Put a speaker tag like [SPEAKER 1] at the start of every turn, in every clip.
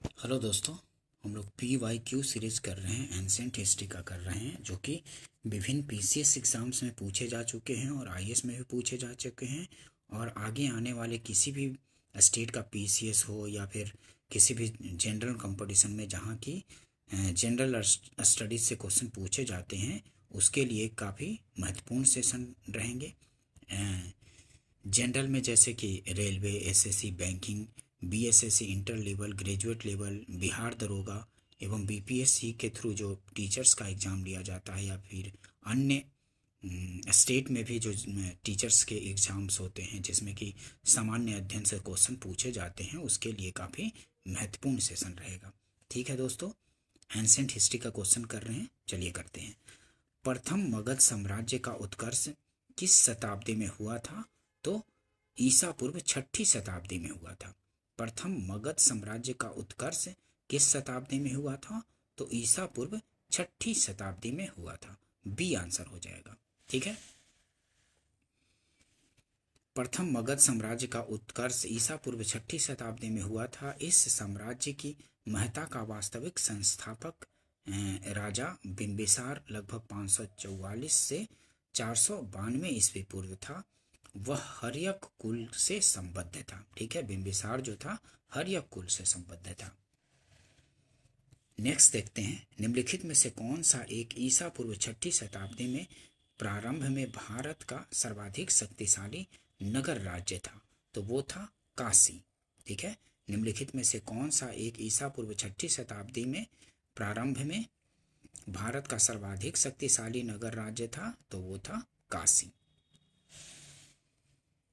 [SPEAKER 1] Hello दोस्तों, हम लोग PYQ सीरीज कर रहे हैं, एंसेंट हिस्ट्री का कर रहे हैं, जो कि विभिन्न PCS एग्ज़ाम्स में पूछे जा चुके हैं और IAS में भी पूछे जा चुके हैं। और आगे आने वाले किसी भी स्टेट का PCS हो या फिर किसी भी जनरल कंपटीशन में जहाँ की जनरल स्टडीज़ से क्वेश्चन पूछे जाते हैं, उसके लिए काफ़ी महत्वपूर्ण सेशन रहेंगे। जनरल में जैसे कि railway, SSC, banking, BSSC inter level, graduate level, Bihar दरोगा एवं BPSC के थ्रू जो टीचर्स का एग्ज़ाम लिया जाता है, या फिर अन्य स्टेट में भी जो टीचर्स के एग्ज़ाम्स होते हैं जिसमें कि सामान्य अध्ययन से क्वेश्चन पूछे जाते हैं, उसके लिए काफ़ी महत्वपूर्ण सेशन रहेगा। ठीक है दोस्तों, एंसेंट हिस्ट्री का क्वेश्चन कर रहे हैं, चलिए करते हैं। प्रथम मगध साम्राज्य का उत्कर्ष किस शताब्दी में हुआ था? तो ईसा पूर्व 6ठी शताब्दी में हुआ था। प्रथम मगध साम्राज्य का उत्कर्ष किस शताब्दी में हुआ था? तो ईसा पूर्व 6ठी शताब्दी में हुआ था। बी आंसर हो जाएगा। ठीक है, प्रथम मगध साम्राज्य का उत्कर्ष ईसा पूर्व 6ठी शताब्दी में हुआ था। इस साम्राज्य की महत्ता का वास्तविक संस्थापक राजा बिंबिसार लगभग 544 से 492 ईस्वी पूर्व था। वह हर्यक कुल से संबद्ध था। ठीक है, बिंबिसार जो था हर्यक कुल से संबद्ध था। नेक्स्ट देखते हैं, निम्नलिखित में से कौन सा एक ईसा पूर्व 6ठी शताब्दी में प्रारंभ में भारत का सर्वाधिक शक्तिशाली नगर राज्य था? तो वो था काशी। ठीक है, निम्नलिखित में से कौन सा एक ईसा पूर्व 6ठी शताब्दी में प्रारंभ में भारत का सर्वाधिक शक्तिशाली नगर राज्य था? तो वो था काशी।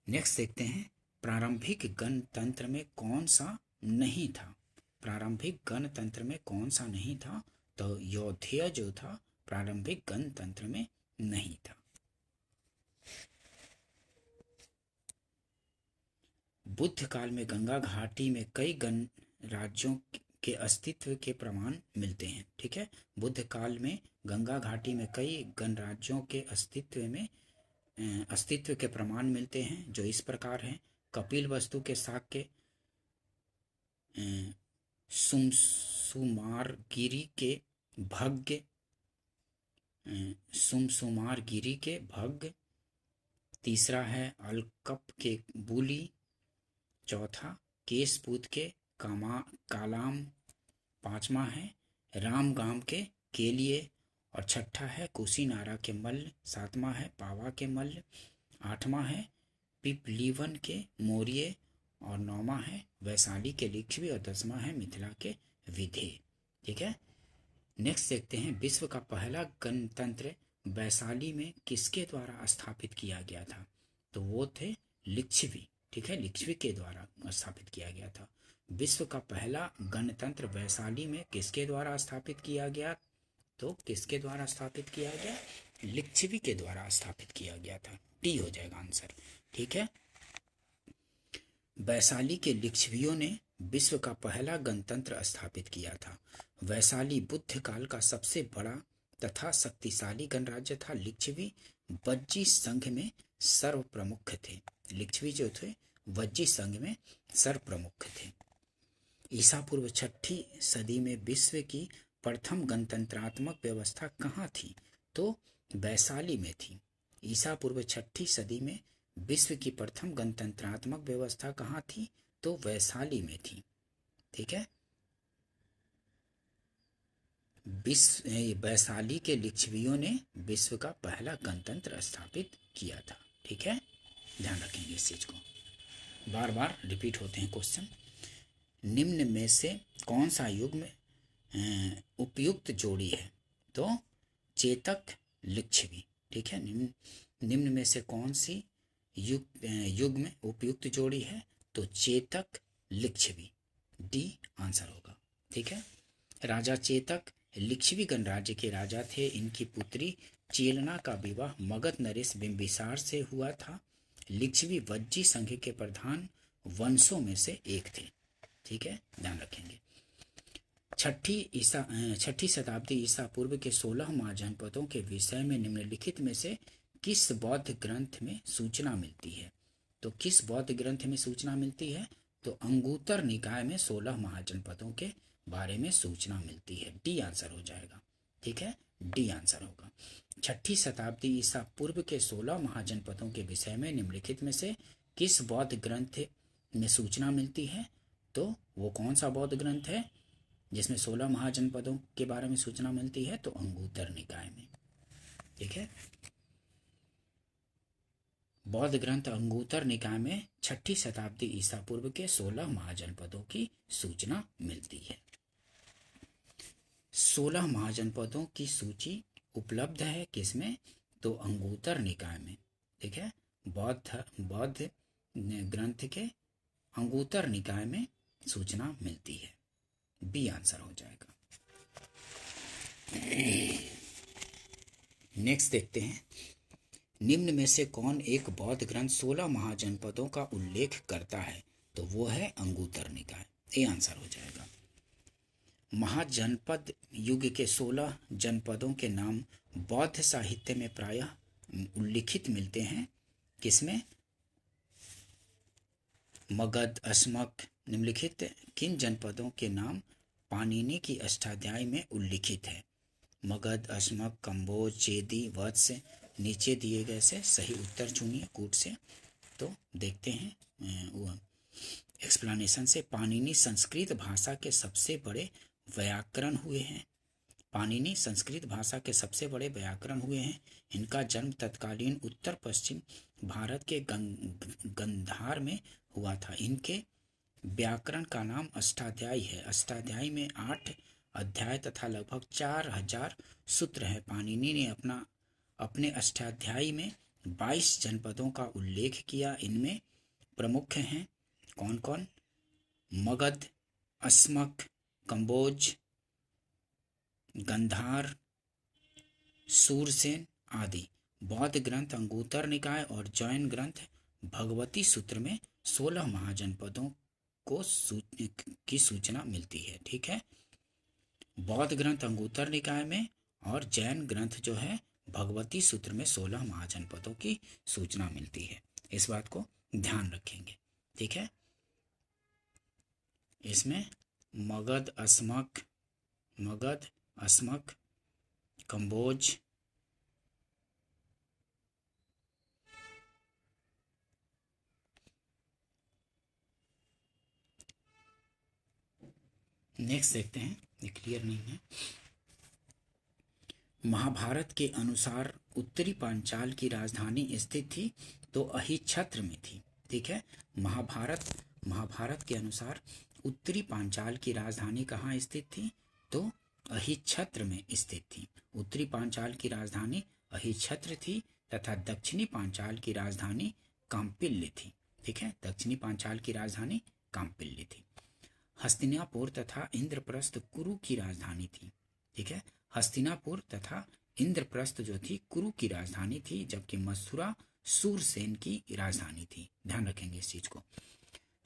[SPEAKER 1] नेक्स्ट देखते हैं, प्रारंभिक गणतंत्र में कौन सा नहीं था? प्रारंभिक गणतंत्र में कौन सा नहीं था? तो यौधेय जो था प्रारंभिक गणतंत्र में नहीं था। बुद्ध काल में गंगा घाटी में कई गणराज्यों के अस्तित्व के प्रमाण मिलते हैं। ठीक है, बुद्ध काल में गंगा घाटी में कई गणराज्यों के अस्तित्व के प्रमाण मिलते हैं, जो इस प्रकार हैं। कपिल वस्तु के शाक्य, सुमसुमारगिरी के भग्य, सुमसुमारगिरी के भग्य। तीसरा है अलकप के बुली। चौथा केशपूत के कालाम। पांचवा है रामगाम के केलिए। और छठा है कुशीनारा के मल्ल। सातवां है पावा के मल्ल। आठवां है पिपलीवन के मौर्य। और नौवां है वैशाली के लिच्छवी। और 10वां है मिथिला के विधेय। ठीक है, नेक्स्ट देखते हैं, विश्व का पहला गणतंत्र वैशाली में किसके द्वारा स्थापित किया गया था? तो वो थे लिच्छवी। ठीक है, लिच्छवी के द्वारा स्थापित किया गया था। विश्व का पहला गणतंत्र वैशाली में किसके द्वारा स्थापित किया गया? तो किसके द्वारा स्थापित किया गया? लिच्छवी के द्वारा स्थापित किया गया था। डी हो जाएगा आंसर। ठीक है, वैशाली के लिच्छवियों ने विश्व का पहला गणतंत्र स्थापित किया था। वैशाली बुद्ध काल का सबसे बड़ा तथा शक्तिशाली गणराज्य था। लिच्छवी वज्जी संघ में सर्व प्रमुख थे। लिच्छवी जो थे वज्जी संघ में सर्व प्रमुख थे। ईसा पूर्व 6ठी सदी में विश्व की प्रथम गणतंत्रात्मक व्यवस्था कहाँ थी? तो वैशाली में थी। ईसा पूर्व 6ठी सदी में विश्व की प्रथम गणतंत्रात्मक व्यवस्था कहाँ थी? तो वैशाली में थी। ठीक है, वैशाली के लिच्छवियों ने विश्व का पहला गणतंत्र स्थापित किया था। ठीक है, ध्यान रखेंगे इस चीज को, बार बार रिपीट होते हैं क्वेश्चन। निम्न में से कौन सा युग में उपयुक्त जोड़ी है? तो चेतक लिच्छवी। ठीक है, निम्न में से कौन सी युग में उपयुक्त जोड़ी है? तो चेतक लिच्छवी। डी आंसर होगा। ठीक है, राजा चेतक लिच्छवी गणराज्य के राजा थे। इनकी पुत्री चेलना का विवाह मगध नरेश बिंबिसार से हुआ था। लिच्छवी वज्जी संघ के प्रधान वंशों में से एक थे। ठीक है, ध्यान रखेंगे। छठी शताब्दी ईसा पूर्व के 16 महाजनपदों के विषय में निम्नलिखित में से किस बौद्ध ग्रंथ में सूचना मिलती है? तो किस बौद्ध ग्रंथ में सूचना मिलती है? तो अंगुत्तर निकाय में 16 महाजनपदों के बारे में सूचना मिलती है। डी आंसर हो जाएगा। ठीक है, डी आंसर होगा। 6ठी शताब्दी ईसा पूर्व के 16 महाजनपदों के विषय में निम्नलिखित में से किस बौद्ध ग्रंथ में सूचना मिलती है? तो वो कौन सा बौद्ध ग्रंथ है जिसमें 16 महाजनपदों के बारे में सूचना मिलती है? तो अंगुत्तर निकाय में। ठीक है, बौद्ध ग्रंथ अंगुत्तर निकाय में 6ठी शताब्दी ईसा पूर्व के 16 महाजनपदों की सूचना मिलती है। 16 महाजनपदों की सूची उपलब्ध है किसमें? तो अंगुत्तर निकाय में। ठीक है, बौद्ध ग्रंथ के अंगुत्तर निकाय में सूचना मिलती है। बी आंसर हो जाएगा। नेक्स्ट देखते हैं, निम्न में से कौन एक बौद्ध ग्रंथ 16 महाजनपदों का उल्लेख करता है? तो वो है अंगुत्तर निकाय। ए आंसर हो जाएगा। महाजनपद युग के 16 जनपदों के नाम बौद्ध साहित्य में प्रायः उल्लिखित मिलते हैं किसमें? मगध, अस्मक। निम्नलिखित किन जनपदों के नाम पाणिनि की अष्टाध्यायी में उल्लिखित है? मगध, अस्मक, कंबोज, चेदी, वत्स। नीचे दिए गए से सही उत्तर चुनिए कूट से। तो देखते हैं वो एक्सप्लेनेशन से। पाणिनि संस्कृत भाषा के सबसे बड़े व्याकरण हुए हैं। पाणिनि संस्कृत भाषा के सबसे बड़े व्याकरण हुए हैं। इनका जन्म तत्कालीन उत्तर पश्चिम भारत के गंधार में हुआ था। इनके व्याकरण का नाम अष्टाध्यायी है। अष्टाध्यायी में 8 अध्याय तथा लगभग 4000 सूत्र है। पाणिनि ने अपने अष्टाध्यायी में 22 जनपदों का उल्लेख किया। इनमें प्रमुख हैं कौन कौन? मगध, अस्मक, कंबोज, गंधार, सूरसेन आदि। बौद्ध ग्रंथ अंगुत्तर निकाय और जैन ग्रंथ भगवती सूत्र में 16 महाजनपदों की सूचना मिलती है। ठीक है, बौद्ध ग्रंथ अंगुत्तर निकाय में और जैन ग्रंथ जो है भगवती सूत्र में 16 महाजनपदों की सूचना मिलती है। इस बात को ध्यान रखेंगे। ठीक है, इसमें मगध, अस्मक, कंबोज, नेक्स्ट देखते हैं, ये क्लियर नहीं है। महाभारत के अनुसार उत्तरी पांचाल की राजधानी स्थित थी तो अहिच्छत्र में थी। ठीक है, महाभारत के अनुसार उत्तरी पांचाल की राजधानी कहाँ स्थित थी? तो अहिच्छत्र में स्थित थी। उत्तरी पांचाल की राजधानी अहिच्छत्र थी तथा दक्षिणी पांचाल की राजधानी काम्पिल्य थी। ठीक है, दक्षिणी पांचाल की राजधानी काम्पिल्य थी। हस्तिनापुर तथा इंद्रप्रस्थ कुरु की राजधानी थी। ठीक है, हस्तिनापुर तथा इंद्रप्रस्थ जो थी कुरु की राजधानी थी, जबकि मथुरा सूरसेन की राजधानी थी। ध्यान रखेंगे इस चीज को।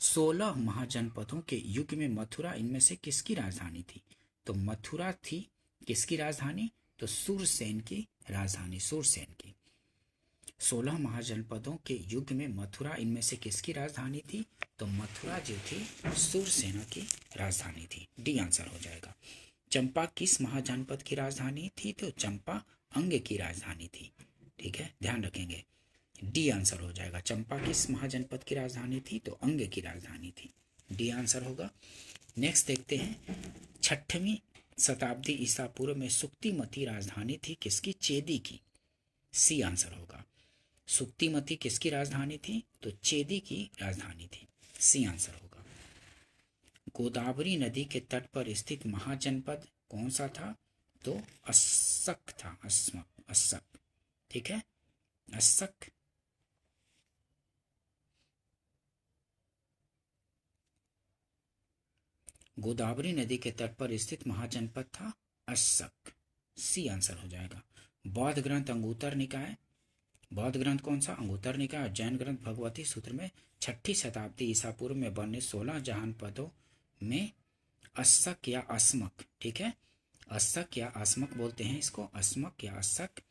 [SPEAKER 1] 16 महाजनपदों के युग में मथुरा इनमें से किसकी राजधानी थी? तो मथुरा थी किसकी राजधानी? तो सूरसेन की राजधानी, सूरसेन की। 16 महाजनपदों के युग में मथुरा इनमें से किसकी राजधानी थी? तो मथुरा जो थी सूरसेना की राजधानी थी। डी आंसर हो जाएगा। चंपा किस महाजनपद की राजधानी थी? तो चंपा अंग की राजधानी थी। ठीक है, ध्यान रखेंगे। डी आंसर हो जाएगा। चंपा किस महाजनपद की राजधानी थी? तो अंग की राजधानी थी। डी आंसर होगा। नेक्स्ट देखते हैं, 6वीं शताब्दी ईसा पूर्व में सुक्तिमती राजधानी थी किसकी? चेदी की। सी आंसर होगा। सुक्तिमती किसकी राजधानी थी? तो चेदी की राजधानी थी। सी आंसर होगा। गोदावरी नदी के तट पर स्थित महाजनपद कौन सा था? तो अस्सक था। अस्सक। ठीक है, अस्सक। गोदावरी नदी के तट पर स्थित महाजनपद था अस्सक। सी आंसर हो जाएगा। बौद्ध ग्रंथ अंगुत्तर निकाय। बौद्ध ग्रंथ कौन सा? अंगुत्तर निकाय। और जैन ग्रंथ भगवती सूत्र में 6ठी शताब्दी ईसा पूर्व में बने 16 जनपदों में अस्सक या अस्मक। ठीक है, अस्सक या अस्मक बोलते हैं इसको। अस्मक या अस्सक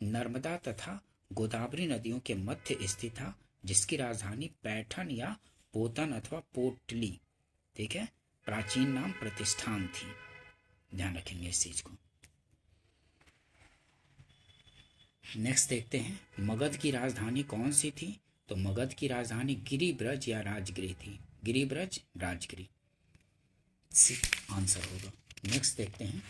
[SPEAKER 1] नर्मदा तथा गोदावरी नदियों के मध्य स्थित था, जिसकी राजधानी पैठन या पोतन अथवा पोटली, ठीक है, प्राचीन नाम प्रतिष्ठान थी। ध्यान रखेंगे इस चीज को। नेक्स्ट देखते हैं, मगध की राजधानी कौन सी थी? तो मगध की राजधानी गिरिब्रज या राजगिरी थी। गिरिब्रज, राजगिरी, सी आंसर होगा। नेक्स्ट देखते हैं,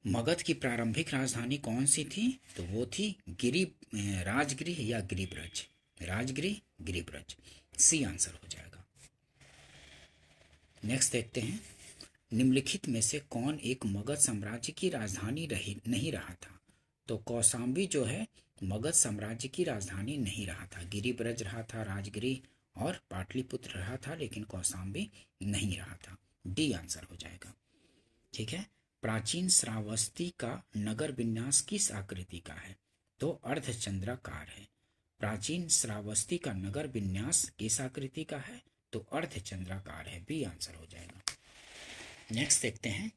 [SPEAKER 1] मगध की प्रारंभिक राजधानी कौन सी थी? तो वो थी राजगिरी या गिरिब्रज। राजगिरी, गिरिब्रज, सी आंसर हो जाएगा। नेक्स्ट देखते हैं, निम्नलिखित में से कौन एक मगध साम्राज्य की राजधानी नहीं रहा था? तो कौशाम्बी जो है मगध साम्राज्य की राजधानी नहीं रहा था। गिरिब्रज रहा था, राजगिरी और पाटलिपुत्र रहा था, लेकिन कौशाम्बी नहीं रहा था। डी आंसर हो जाएगा। ठीक है। प्राचीन श्रावस्ती का नगर विन्यास किस आकृति का है? तो अर्धचंद्राकार है। प्राचीन श्रावस्ती का नगर विन्यास किस आकृति का है? तो अर्धचंद्राकार है। बी आंसर हो जाएगा। नेक्स्ट देखते हैं,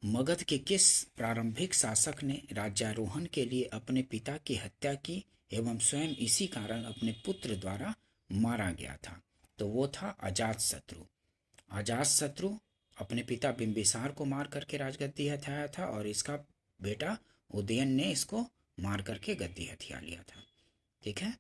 [SPEAKER 1] मगध के किस प्रारंभिक शासक ने राज्यारोहण के लिए अपने पिता की हत्या की एवं स्वयं इसी कारण अपने पुत्र द्वारा मारा गया था? तो वो था अजातशत्रु। अजातशत्रु अपने पिता बिंबिसार को मार करके राजगद्दी हथियाया था और इसका बेटा उदयन ने इसको मार करके गद्दी हथिया लिया था। ठीक है,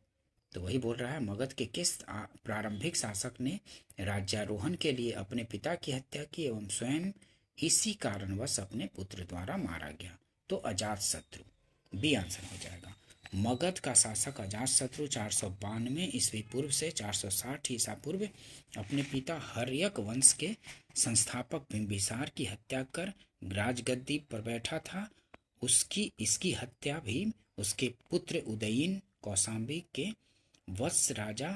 [SPEAKER 1] तो वही बोल रहा है, मगध के किस प्रारंभिक शासक ने राज्यारोहण के लिए अपने पिता की हत्या की एवं स्वयं इसी कारणवश अपने पुत्र द्वारा मारा गया? तो अजातशत्रु। बी आंसर हो जाएगा। मगध का शासक अजातशत्रु 492 ईस्वी पूर्व से 460 ईसा पूर्व अपने पिता हर्यक वंश के संस्थापक बिंबिसार की हत्या कर राजगद्दी पर बैठा था। इसकी हत्या भी उसके पुत्र उदयन कौशाम्बी के वत्स राजा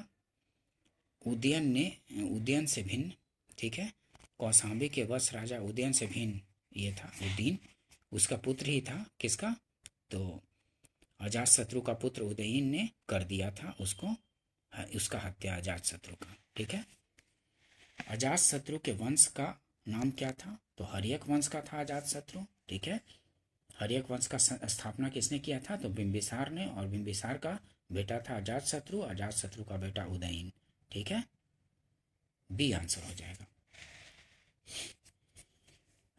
[SPEAKER 1] उदयन से भिन्न, ठीक है, कौशाम्बी के वत्स राजा उदयन से भिन्न ये था, उदयन उसका पुत्र ही था। किसका? तो अजातशत्रु का पुत्र उदयन ने कर दिया था उसको, उसका हत्या अजातशत्रु का। ठीक है, अजातशत्रु के वंश का नाम क्या था? तो हर्यक वंश का था अजातशत्रु। ठीक है, हर्यक वंश का स्थापना किसने किया था? तो बिंबिसार ने, और बिंबिसार का बेटा था अजातशत्रु, अजातशत्रु का बेटा उदयन। ठीक है, बी आंसर हो जाएगा।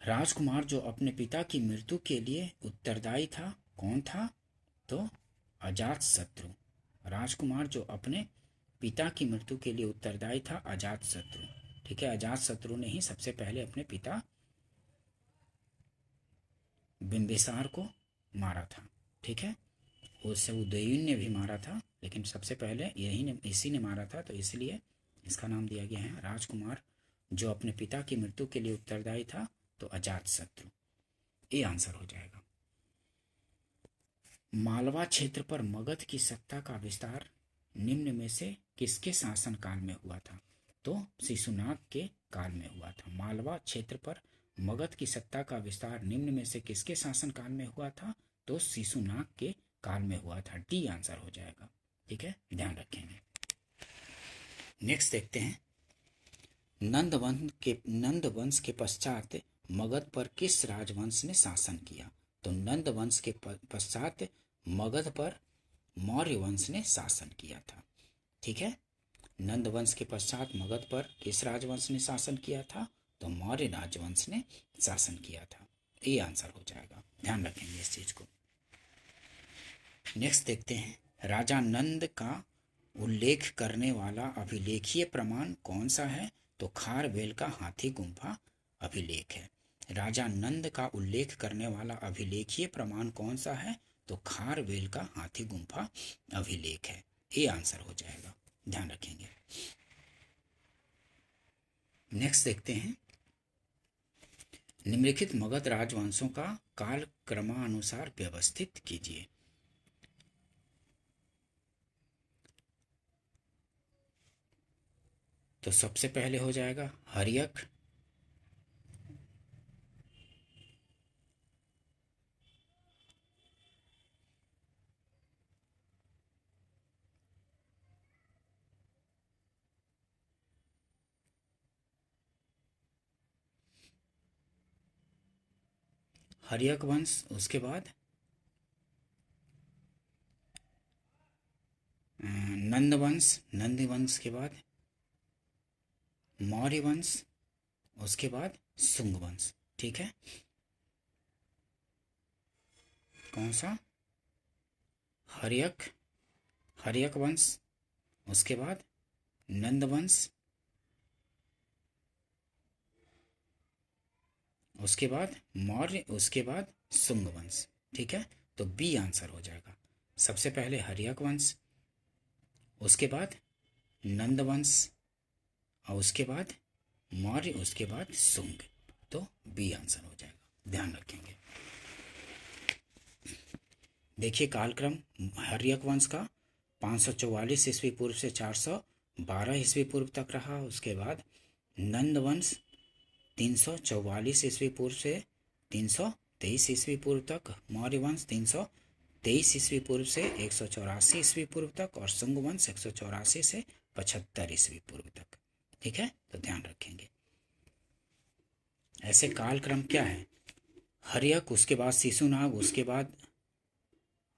[SPEAKER 1] राजकुमार जो अपने पिता की मृत्यु के लिए उत्तरदायी था, कौन था? तो अजातशत्रु। राजकुमार जो अपने पिता की मृत्यु के लिए उत्तरदायी था, अजातशत्रु। ठीक है, अजातशत्रु ने ही सबसे पहले अपने पिता बिंबिसार को मारा था। ठीक है, उससे उदयन ने भी मारा था, लेकिन सबसे पहले इसी ने मारा था, तो इसलिए इसका नाम दिया गया है राजकुमार जो अपने पिता की मृत्यु के लिए उत्तरदायी था, तो अजातशत्रु। ये आंसर हो जाएगा। मालवा क्षेत्र पर मगध की सत्ता का विस्तार निम्न में से किसके शासन काल में हुआ था? तो शिशुनाग के काल में हुआ था। मालवा क्षेत्र पर मगध की सत्ता का विस्तार निम्न में से किसके शासन काल में हुआ था? तो शिशुनाग के काल में हुआ था। डी आंसर हो जाएगा। ठीक है, ध्यान रखेंगे। नेक्स्ट देखते हैं, नंद वंश के पश्चात मगध पर किस राजवंश ने शासन किया? तो नंद वंश के पश्चात मगध पर मौर्य वंश ने शासन किया था। ठीक है, नंद वंश के पश्चात मगध पर किस राजवंश ने शासन किया था? तो मौर्य राजवंश ने शासन किया था। ये आंसर हो जाएगा। ध्यान रखेंगे इस चीज को। नेक्स्ट देखते हैं, राजा नंद का उल्लेख करने वाला अभिलेखीय प्रमाण कौन सा है? तो खारवेल का हाथी गुम्फा अभिलेख है। राजा नंद का उल्लेख करने वाला अभिलेखीय प्रमाण कौन सा है? तो खारवेल का हाथी गुम्फा अभिलेख है। ये आंसर हो जाएगा। ध्यान रखेंगे। नेक्स्ट देखते हैं, निम्नलिखित मगध राजवंशों का काल क्रमानुसार व्यवस्थित कीजिए। तो सबसे पहले हो जाएगा हर्यक, हर्यक वंश, उसके बाद नंद वंश, नंद वंश के बाद मौर्य वंश, उसके बाद शुंग वंश। ठीक है, कौन सा? हर्यक, हर्यक वंश, उसके बाद नंद वंश, उसके बाद मौर्य, उसके बाद शुंग वंश। ठीक है, तो बी आंसर हो जाएगा। सबसे पहले हर्यक वंश, उसके बाद नंद वंश, और उसके बाद मौर्य, उसके बाद शुंग। तो बी आंसर हो जाएगा, ध्यान रखेंगे। देखिए कालक्रम हर्यक वंश का 544 ईस्वी पूर्व से 412 ईस्वी पूर्व तक रहा। उसके बाद नंद वंश 344 ईस्वी पूर्व से 323 ईस्वी पूर्व तक, मौर्य वंश 323 ईस्वी पूर्व से 184 ईस्वी पूर्व तक, और शुंग वंश 184 से 75 ईस्वी पूर्व तक। ठीक है, तो ध्यान रखेंगे। ऐसे कालक्रम क्या है? हर्यक, उसके बाद शिशुनाग, उसके बाद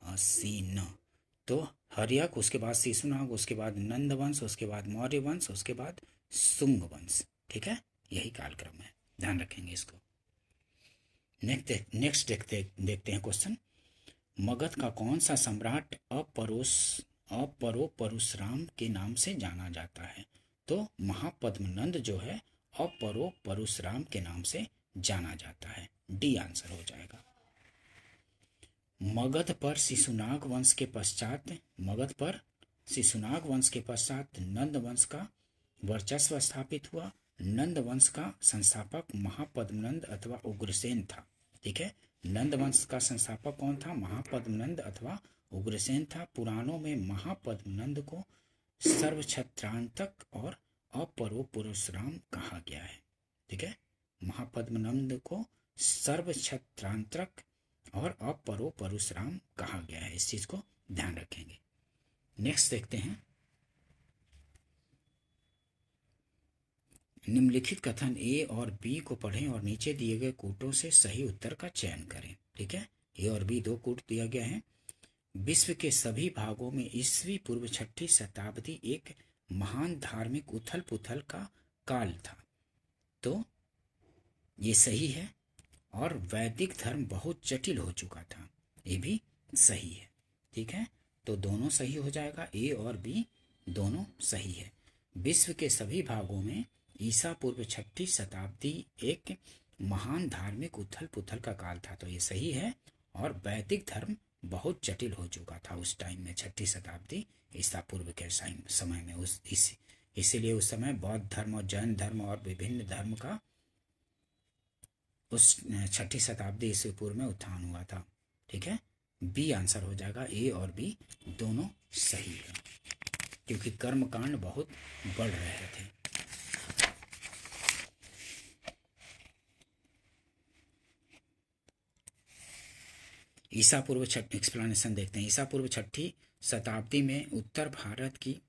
[SPEAKER 1] असीन। तो हर्यक, उसके बाद शिशुनाग, उसके बाद नंद वंश, उसके बाद मौर्य वंश, उसके बाद शुंग वंश। ठीक है, यही कालक्रम है, ध्यान रखेंगे इसको। नेक्स्ट देखते हैं क्वेश्चन। मगध का कौन सा सम्राट अपरो परशुराम के नाम से जाना जाता है? तो महापद्मनंद जो है अपरो परशुराम के नाम से जाना जाता है। डी आंसर हो जाएगा। मगध पर शिशुनाग वंश के पश्चात, मगध पर शिशुनाग वंश के पश्चात नंद वंश का वर्चस्व स्थापित हुआ। नंद वंश का संस्थापक महापद्मनंद अथवा उग्रसेन था। ठीक है, नंद वंश का संस्थापक कौन था? महापद्मनंद अथवा उग्रसेन था। पुराणों में महापद्मनंद को सर्वछत्रांतक और अपरो परशुराम कहा गया है। ठीक है, महापद्मनंद को सर्वछत्रांतक और अपरो परशुराम कहा गया है। इस चीज को ध्यान रखेंगे। नेक्स्ट देखते हैं। निम्नलिखित कथन ए और बी को पढ़ें और नीचे दिए गए कूटों से सही उत्तर का चयन करें। ठीक है, ए और बी दो कूट दिया गया है। विश्व के सभी भागों में ईस्वी पूर्व 6ठी शताब्दी एक महान धार्मिक उथल पुथल का काल था। तो ये सही है। और वैदिक धर्म बहुत जटिल हो चुका था, ये भी सही है। ठीक है, तो दोनों सही हो जाएगा, ए और बी दोनों सही है। विश्व के सभी भागों में ईसा पूर्व 6ठी शताब्दी एक महान धार्मिक उथल पुथल का काल था, तो ये सही है। और वैदिक धर्म बहुत जटिल हो चुका था उस टाइम में, 6ठी शताब्दी ईसा पूर्व के समय में। इसीलिए उस समय बौद्ध धर्म और जैन धर्म और विभिन्न धर्म का उस 6ठी शताब्दी ईस्वी पूर्व में उत्थान हुआ था। ठीक है, बी आंसर हो जाएगा। ए और बी दोनों सही है, क्योंकि कर्मकांड बहुत बढ़ रहे थे। ईसा पूर्व एक्सप्लेनेशन देखते हैं। ईसा पूर्व 6ठी शताब्दी में उत्तर भारत की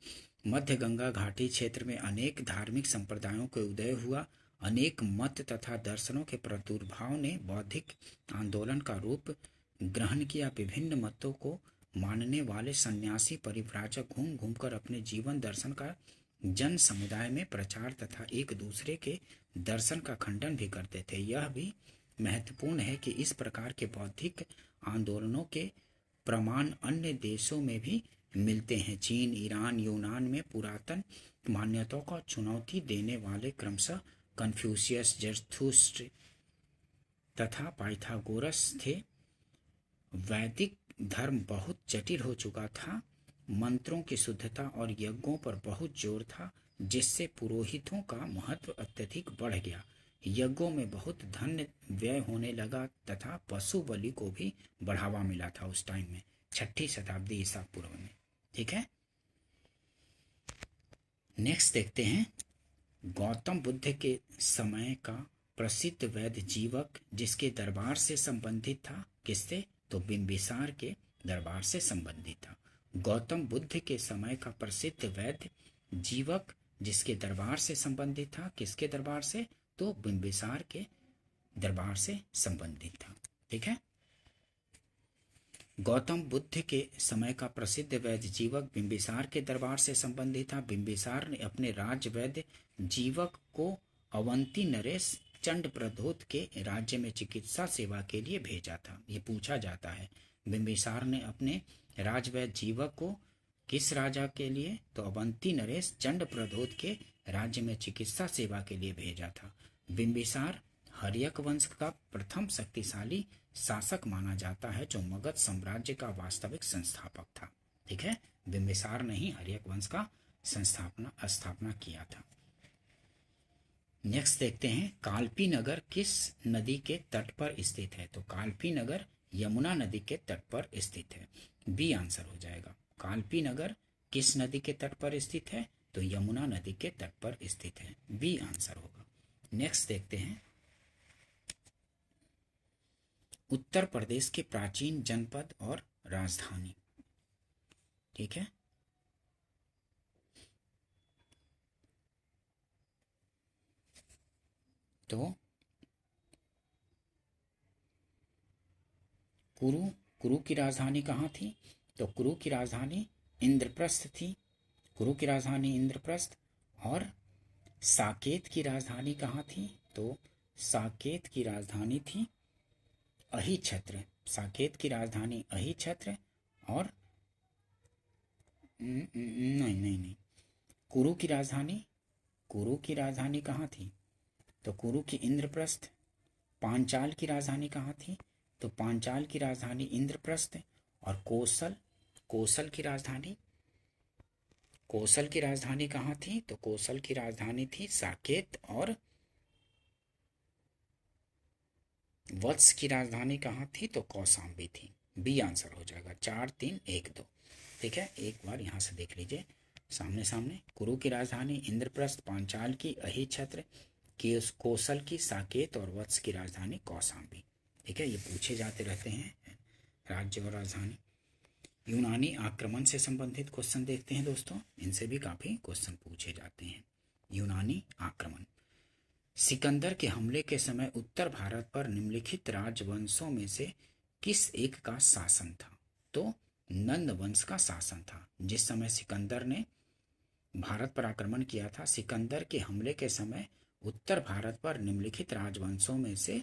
[SPEAKER 1] मध्य गंगा घाटी क्षेत्र में अनेक धार्मिक संप्रदायों के उदय हुआ। अनेक मत तथा दर्शनों के प्रादुर्भाव ने बौद्धिक आंदोलन का रूप ग्रहण किया। विभिन्न मतों को मानने वाले सन्यासी परिव्राजक घूम घूमकर अपने जीवन दर्शन का जन समुदाय में प्रचार तथा एक दूसरे के दर्शन का खंडन भी करते थे। यह भी महत्वपूर्ण है कि इस प्रकार के बौद्धिक आंदोलनों के प्रमाण अन्य देशों में भी मिलते हैं। चीन, ईरान, यूनान में पुरातन मान्यताओं को चुनौती देने वाले क्रमशः कन्फ्यूशियस, जरथुस्त्र तथा पाइथागोरस थे। वैदिक धर्म बहुत जटिल हो चुका था। मंत्रों की शुद्धता और यज्ञों पर बहुत जोर था, जिससे पुरोहितों का महत्व अत्यधिक बढ़ गया। यज्ञों में बहुत धन व्यय होने लगा तथा पशु बलि को भी बढ़ावा मिला था उस टाइम में, 6ठी शताब्दी ईसा पूर्व में। ठीक है, नेक्स्ट देखते हैं। गौतम बुद्ध के समय का प्रसिद्ध वैद्य जीवक जिसके दरबार से संबंधित था, किससे? तो बिंबिसार के दरबार से संबंधित था। गौतम बुद्ध के समय का प्रसिद्ध वैद्य जीवक जिसके दरबार से संबंधित था, किसके दरबार से? तो बिंबिसार के दरबार से संबंधित था। ठीक है। गौतम बुद्ध के समय का प्रसिद्ध वैद्य जीवक बिंबिसार के दरबार से संबंधित था। बिंबिसार ने अपने राज्य वैद्य जीवक को अवंती नरेश चंड प्रद्योत के राज्य में चिकित्सा सेवा के लिए भेजा था। ये पूछा जाता है, बिंबिसार ने अपने राजवैद्य जीवक को किस राजा के लिए, तो अवंती नरेश चंड प्रद्योत के राज्य में चिकित्सा सेवा के लिए भेजा था। बिंबिसार हर्यक वंश का प्रथम शक्तिशाली शासक माना जाता है जो मगध साम्राज्य का वास्तविक संस्थापक था। ठीक है, बिंबिसार ने ही हर्यक वंश का स्थापना किया था। नेक्स्ट देखते हैं, कालपी नगर किस नदी के तट पर स्थित है, तो कालपी नगर यमुना नदी के तट पर स्थित है। बी आंसर हो जाएगा। कालपी नगर किस नदी के तट पर स्थित है, तो यमुना नदी के तट पर स्थित है। बी आंसर होगा। नेक्स्ट देखते हैं, उत्तर प्रदेश के प्राचीन जनपद और राजधानी। ठीक है, तो कुरु की राजधानी कहाँ थी, तो कुरु की राजधानी इंद्रप्रस्थ थी। कुरु की राजधानी इंद्रप्रस्थ। और साकेत की राजधानी कहाँ थी, तो साकेत की राजधानी थी अहिछत्र। साकेत की राजधानी अहिछत्र। और नहीं, कुरु की राजधानी कहाँ थी, तो कुरु की इंद्रप्रस्थ। पांचाल की राजधानी कहाँ थी, तो पांचाल की राजधानी इंद्रप्रस्थ। और कौशल की राजधानी कहाँ थी, तो कौशल की राजधानी थी साकेत। और वत्स की राजधानी कहाँ थी, तो कौशाम्बी थी। बी आंसर हो जाएगा। 4 3 1 2। ठीक है, एक बार यहाँ से देख लीजिए सामने सामने। कुरु की राजधानी इंद्रप्रस्थ, पांचाल की अहिछत्र, कौशल की साकेत और वत्स की राजधानी कौशाम्बी। ठीक है, ये पूछे जाते रहते हैं राज्य और राजधानी। यूनानी आक्रमण से संबंधित क्वेश्चन देखते हैं दोस्तों, इनसे भी काफी क्वेश्चन पूछे जाते हैं। यूनानी आक्रमण। सिकंदर के हमले के समय उत्तर भारत पर निम्नलिखित राजवंशों में से किस एक का शासन था, तो नंद वंश का शासन था। जिस समय सिकंदर ने भारत पर आक्रमण किया था, सिकंदर के हमले के समय उत्तर भारत पर निम्नलिखित राजवंशों में से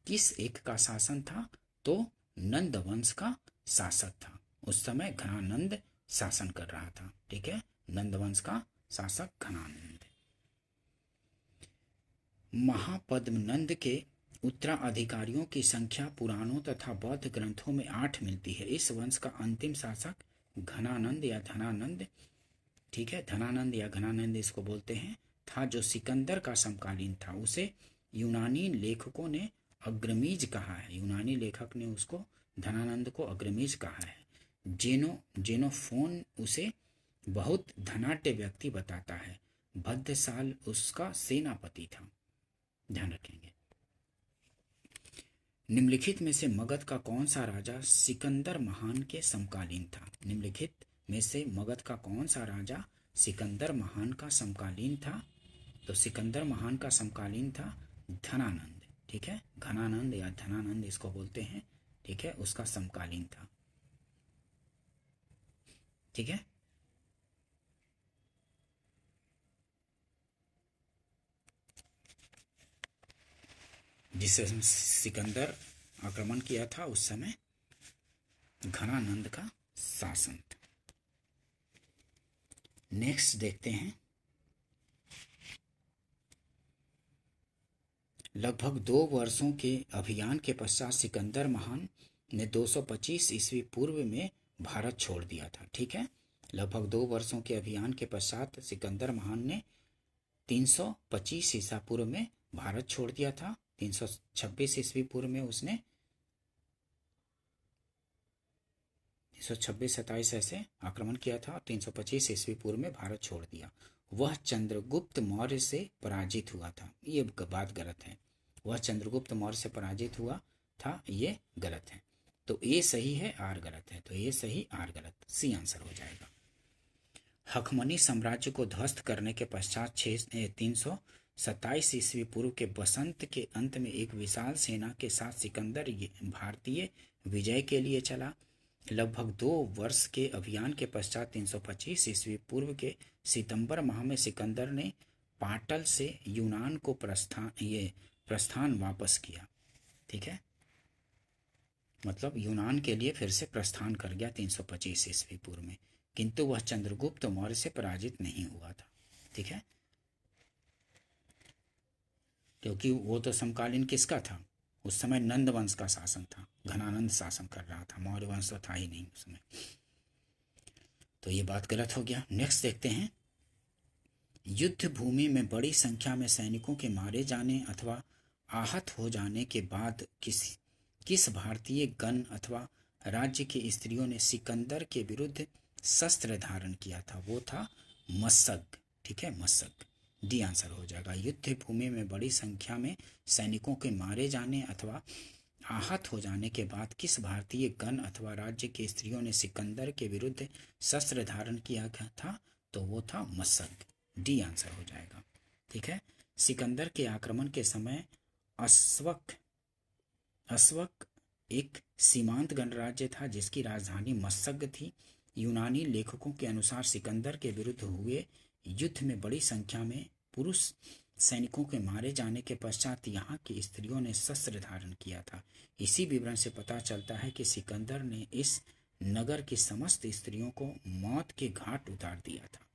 [SPEAKER 1] किस एक का शासन था, तो नंद वंश का शासक था। उस समय घनानंद शासन कर रहा था। ठीक है, नंद वंश का शासक घनानंद। महापद्मनंद के उत्तराधिकारियों की संख्या पुराणों तथा बौद्ध ग्रंथों में 8 मिलती है। इस वंश का अंतिम शासक घनानंद या धनानंद, ठीक है, धनानंद या घनानंद इसको बोलते हैं, था, जो सिकंदर का समकालीन था। उसे यूनानी लेखकों ने अग्रमीज कहा है। यूनानी लेखक ने उसको धनानंद को अग्रमीज कहा है। जेनोफोन उसे बहुत धनाढ्य व्यक्ति बताता है। भद्रसाल उसका सेनापति था। ध्यान रखेंगे। निम्नलिखित में से मगध का कौन सा राजा सिकंदर महान के समकालीन था। निम्नलिखित में से मगध का कौन सा राजा सिकंदर महान का समकालीन था, तो सिकंदर महान का समकालीन था धनानंद। ठीक है, घनानंद या धनानंद इसको बोलते हैं। ठीक है, उसका समकालीन था। ठीक है, जिससे सिकंदर आक्रमण किया था उस समय घनानंद का शासन था। नेक्स्ट देखते हैं, लगभग 2 वर्षों के अभियान के पश्चात सिकंदर महान ने 225 ईस्वी पूर्व में भारत छोड़ दिया था। ठीक है, लगभग 2 वर्षों के अभियान के पश्चात सिकंदर महान ने 325 ईसा पूर्व में भारत छोड़ दिया था। 326 ईस्वी पूर्व में उसने 326-27 ऐसे आक्रमण किया था। 325 ईस्वी पूर्व में भारत छोड़ दिया। वह चंद्रगुप्त मौर्य से पराजित हुआ था। ये बात गलत है। वह चंद्रगुप्त मौर्य से पराजित हुआ था, ये गलत है। तो ए सही है, आर गलत है। तो ए सही, आर गलत, सी आंसर हो जाएगा। हखमनी साम्राज्य को ध्वस्त करने के पश्चात 300 27 ईस्वी पूर्व के बसंत के अंत में एक विशाल सेना के साथ सिकंदर भारतीय विजय के लिए चला। लगभग 2 वर्ष के अभियान के पश्चात 325 ईस्वी पूर्व के सितंबर माह में सिकंदर ने पाटल से यूनान को प्रस्थान वापस किया। ठीक है, मतलब यूनान के लिए फिर से प्रस्थान कर गया 325 ईस्वी पूर्व में, किंतु वह चंद्रगुप्त मौर्य से पराजित नहीं हुआ था। ठीक है, क्योंकि वो तो समकालीन किसका था, उस समय नंद वंश का शासन था, घनानंद शासन कर रहा था, मौर्य वंश तो था ही नहीं उस समय, तो ये बात गलत हो गया। नेक्स्ट देखते हैं, युद्ध भूमि में बड़ी संख्या में सैनिकों के मारे जाने अथवा आहत हो जाने के बाद किस भारतीय गण अथवा राज्य की स्त्रियों ने सिकंदर के विरुद्ध शस्त्र धारण किया था? वो था मशक। ठीक है, मशक, डी आंसर हो जाएगा। युद्ध भूमि में बड़ी संख्या में सैनिकों के मारे जाने अथवा आहत हो जाने के बाद किस भारतीय गण अथवा राज्य की स्त्रियों ने सिकंदर के विरुद्ध शस्त्र धारण किया था? तो वो था मशक, डी आंसर हो जाएगा। ठीक है, सिकंदर के आक्रमण के समय अस्वक एक सीमांत गणराज्य था जिसकी राजधानी मशक थी। यूनानी लेखकों के अनुसार सिकंदर के विरुद्ध हुए युद्ध में बड़ी संख्या में पुरुष सैनिकों के मारे जाने के पश्चात यहाँ की स्त्रियों ने शस्त्र धारण किया था। इसी विवरण से पता चलता है कि सिकंदर ने इस नगर की समस्त स्त्रियों को मौत के घाट उतार दिया था।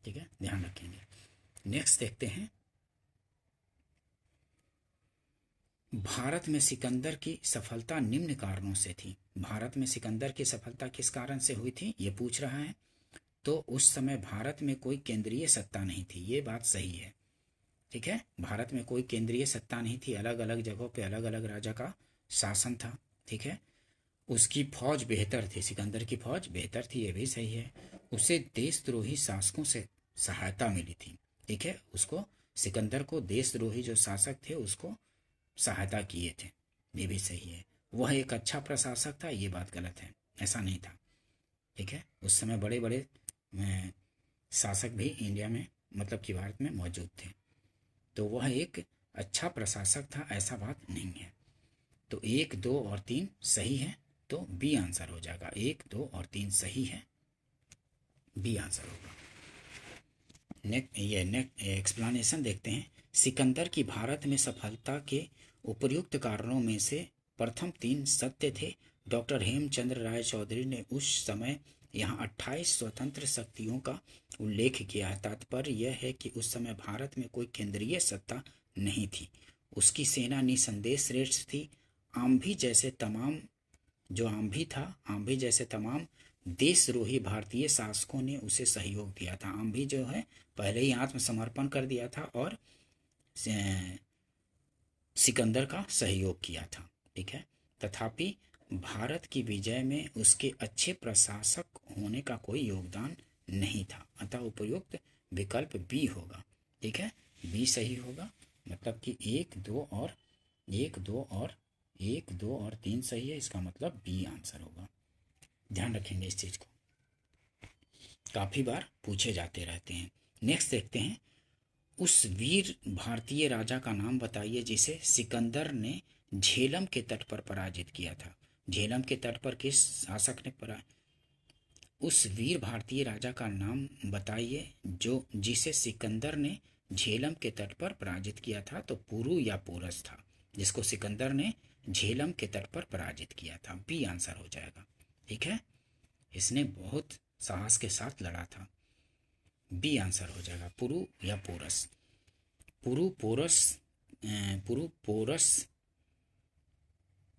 [SPEAKER 1] ठीक है, ध्यान रखेंगे। नेक्स्ट देखते हैं, भारत में सिकंदर की सफलता निम्न कारणों से थी। भारत में सिकंदर की सफलता किस कारण से हुई थी, ये पूछ रहा है। तो उस समय भारत में कोई केंद्रीय सत्ता नहीं थी, ये बात सही है। ठीक है, भारत में कोई केंद्रीय सत्ता नहीं थी, अलग अलग जगहों पे अलग अलग राजा का शासन था। ठीक है, उसकी फौज बेहतर थी, सिकंदर की फौज बेहतर थी, ये भी सही है। उसे देशद्रोही शासकों से सहायता मिली थी। ठीक है, उसको सिकंदर को देशद्रोही जो शासक थे उसको सहायता किए थे, ये भी सही है। वह एक अच्छा प्रशासक था, ये बात गलत है, ऐसा नहीं था। ठीक है, उस समय बड़े बड़े शासक भी इंडिया में, मतलब कि भारत में मौजूद थे, तो वह एक अच्छा प्रशासक था, ऐसा बात नहीं है। तो 1, 2 और 3 सही है, तो बी आंसर हो जाएगा। 1, 2 और 3 सही है, बी आंसर होगा। नेक्स्ट एक्सप्लेनेशन देखते हैं। सिकंदर की भारत में सफलता के उपर्युक्त कारणों में से प्रथम 3 सत्य थे। डॉक्टर हेमचंद्र राय चौधरी ने उस समय यहाँ 28 स्वतंत्र शक्तियों का उल्लेख किया है। तात्पर्य यह है कि उस समय भारत में कोई केंद्रीय सत्ता नहीं थी। उसकी सेना निसंदेह श्रेष्ठ थी। आम्भी जैसे तमाम देशद्रोही भारतीय शासकों ने उसे सहयोग दिया था। आम्भी जो है पहले ही आत्मसमर्पण कर दिया था और सिकंदर का सहयोग किया था। ठीक है, तथापि भारत की विजय में उसके अच्छे प्रशासक होने का कोई योगदान नहीं था, अतः उपयुक्त विकल्प बी होगा। ठीक है, बी सही होगा, मतलब कि 1, 2 और 3 सही है, इसका मतलब बी आंसर होगा। ध्यान रखेंगे इस चीज को, काफी बार पूछे जाते रहते हैं। नेक्स्ट देखते हैं, उस वीर भारतीय राजा का नाम बताइए जिसे सिकंदर ने झेलम के तट पर पराजित किया था। झेलम के तट पर किस शासक ने उस वीर भारतीय राजा का नाम बताइए जिसे सिकंदर ने झेलम के तट पर पराजित किया था। तो पुरु या पोरस था, जिसको सिकंदर ने झेलम के तट पर पराजित किया था। बी आंसर हो जाएगा। ठीक है, इसने बहुत साहस के साथ लड़ा था, बी आंसर हो जाएगा। पुरु या पोरस। पुरु पोरस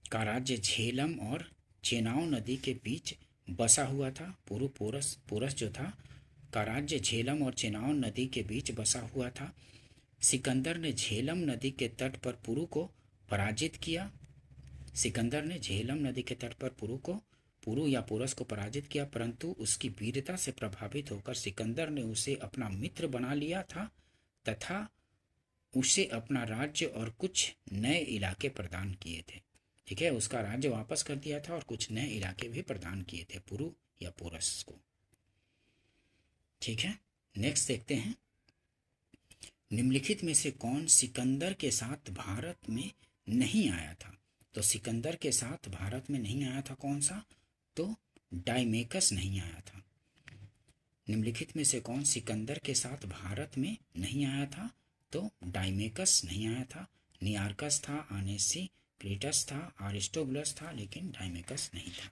[SPEAKER 1] का राज्य झेलम और चेनाब नदी के बीच बसा हुआ था। पुरु पोरस जो था का राज्य झेलम और चेनाब नदी के बीच बसा हुआ था। सिकंदर ने झेलम नदी के तट पर पुरु को पराजित किया। सिकंदर ने झेलम नदी के तट पर पुरु या पोरस को पराजित किया, परंतु उसकी वीरता से प्रभावित होकर सिकंदर ने उसे अपना मित्र बना लिया था तथा उसे अपना राज्य और कुछ नए इलाके प्रदान किए थे। ठीक है, उसका राज्य वापस कर दिया था और कुछ नए इलाके भी प्रदान किए थे पुरु या पोरस को। ठीक है, नेक्स्ट देखते हैं, निम्नलिखित में से कौन सिकंदर के साथ भारत में नहीं आया था? तो सिकंदर के साथ भारत में नहीं आया था कौन सा? तो डायमेकस नहीं आया था। निम्नलिखित में से कौन सिकंदर के साथ भारत में नहीं आया था? तो डायमेकस नहीं आया था। नियार्कस था, आनेसी क्लीटस था, अरिस्टोबुलस था, लेकिन डायमेकस नहीं था।